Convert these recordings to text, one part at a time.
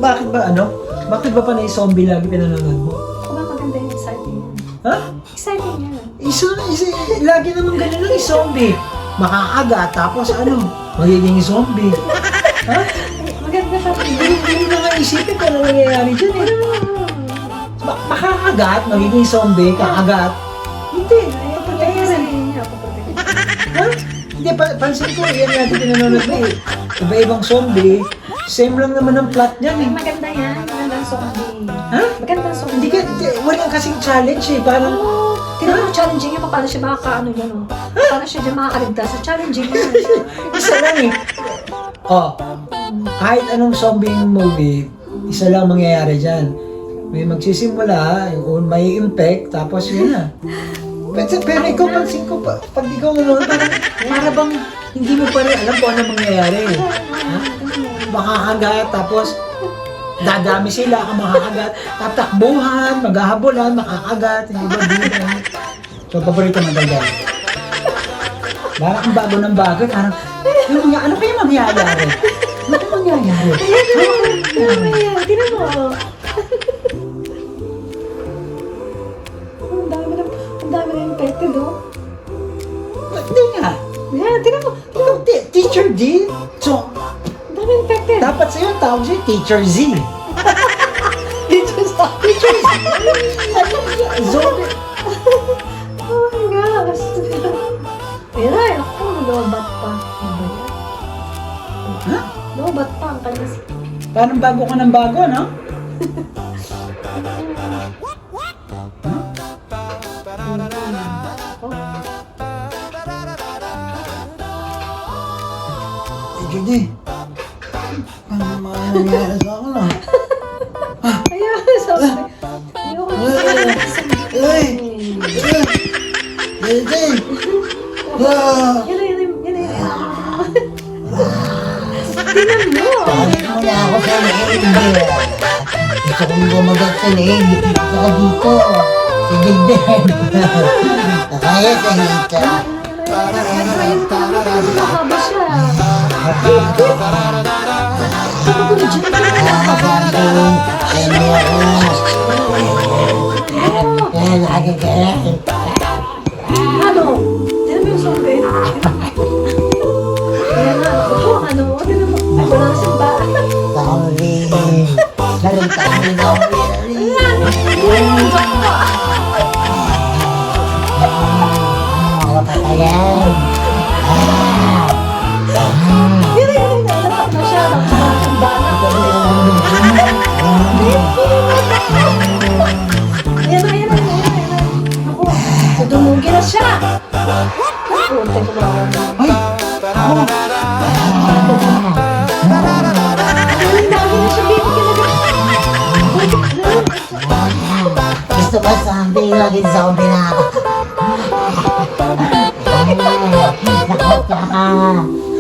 bakit ba ano? Bakit ba panay zombie lagi pinanonood mo? Aba, maganda yung exciting yan. Ha? Exciting yan. Lagi naman ganun lang zombie. Makakagat, tapos ano? Magiging zombie. Ha? Maganda pa rin. Hindi na nga isipin kung ano nangyayari dyan eh. Makakagat, magiging zombie, kakagat. Hindi, Pagkakasarin niya ako protect. ha? Hindi, pansin ko, yan natin pinanonood mo eh. Iba-ibang zombie, same lang naman ang plot niyan eh. Maganda yan. Magandang zombie. Ha? Magandang zombie. Walang kasing challenge eh, parang... Tignan mo, challenging yan. Paano siya makakaano yan, oh. Paano siya dyan makakaligtas? So, challenging yan. Isa lang eh. Oh, kahit anong zombie movie, isa lang mangyayari dyan. May magsisimula, may impact, tapos yun na. Pero ikaw, pansin ko, pag ikaw nanonood, para bang hindi mo pa rin alam kung ano mangyayari. Ha? Makakagat, tapos dadami sila ang makakagat, tatakbuhan, maghahabulan, makakagat, hindi ba bilang. So, paborito mo talaga. Parang ang bago ng bago, parang, ano kayo mangyayari? Ano kayo mangyayari? Ayan, tignan mo. Ang dami na infected, oh. Hindi nga. Ayan, tignan mo. Teacher D. So, Ang dami infected. dapat sa'yo ang tawag sa'yo, Teacher Z. Teacher Z. Zombie. Oh my gosh. Ayan ay, ako, lobat pa. Ano ba yan? Ha? Lobat pa ang kanya. Parang bago ka ng bago, no? Teacher D. Ano nangyayari sa akin ah? Ayan, sabi. Ayoko na. Uy! Teacher! Ah! Yan. Tingnan mo. Bakit mo na ako sa leeg? Gusto kong gumagat sa leeg. Saka dito. Si Digden. Nakaya sa hita. Mahaba siya. Nakakabang. Ano ako? Nakakagalan. Ano? Tingnan mo yung zombie. Ayan na. Ako, ano? Tingnan mo. Ako lang siyang ba? Zombie. Galing tayo zombie. Mga patayan. Yan. Natak na siya. Ang bala. Ayan na. Ako. So, dumugin na siya. Punta ko ba? Ay! Ako! Ang dami na siya. Baby, Gusto ba zombie? Laging zombie na ako. Takot ka ka.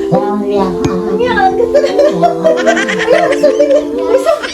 Zombie ako. Yan. Ayan, sabi na. May sabi.